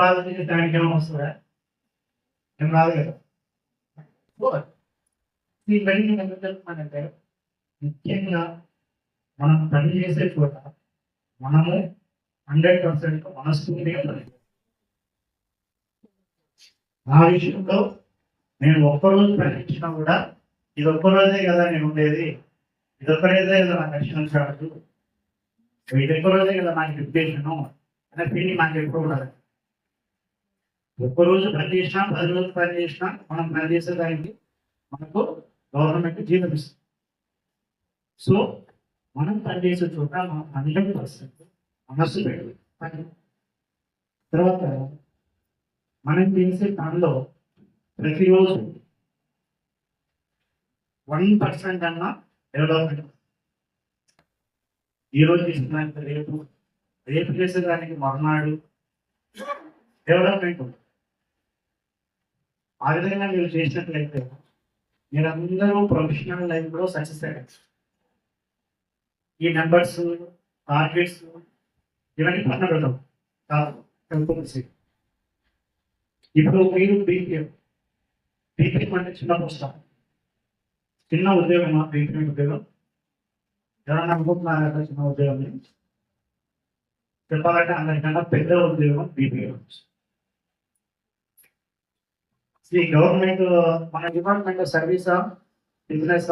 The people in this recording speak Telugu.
సంపాదించే దానికి ఏమైనా వస్తుందా? ఏం రాదు కదా. ఇవన్నీ ఎందుకు చెప్తానంటే ముఖ్యంగా మనం పని చేసే చోట మనము 100% మనస్ఫూర్తిగా ఆ విషయంలో నేను ఒక్కరోజు ప్రకటించినా కూడా ఇది ఒక్కరోజే కదా నేను ఉండేది, ఇది ఒక్కరోజే కదా నాకు అడిషనల్ చార్జ్, ఇది ఒక్కరోజే కదా నాకు డిప్యుటేషను అనే ఫీలింగ్ నాకు ఎప్పుడు ఉండదు. ఒక్కరోజు పని చేసినా 10 రోజులు పని చేసినా మనం పని చేసేదానికి మనకు గవర్నమెంట్ జీతం ఇస్తుంది. సో మనం పనిచేసే చోట మనం 100% మనస్సు పెట్టి పని. తర్వాత మనం చేసే పనిలో ప్రతిరోజు 1% అన్నా డెవలప్మెంట్. ఈరోజు చేసేదానికి రేపు, రేపు చేసేదానికి మర్నాడు డెవలప్మెంట్ ఉంటుంది. ఆ విధంగా మీరు చేసినట్లయితే మీరందరూ ప్రొఫెషనల్ లైఫ్లో సక్సెస్ అయ్యారు. ఈ నెంబర్స్, టార్గెట్స్ ఇవన్నీ పక్కన పెడతాం కాదు. ఇప్పుడు మీరు బీపీఎం అంటే చిన్న పోస్ట్, చిన్న ఉద్యోగం. బీపీఎం ఉద్యోగం ఎవరన్నా అనుకుంటున్నారా? చిన్న ఉద్యోగం చెప్పాలంటే అందరికన్నా పెద్ద ఉద్యోగం బీపీఎం. ఈ గవర్నమెంట్ మన డిపార్ట్మెంట్ సర్వీసా, బిజినెస్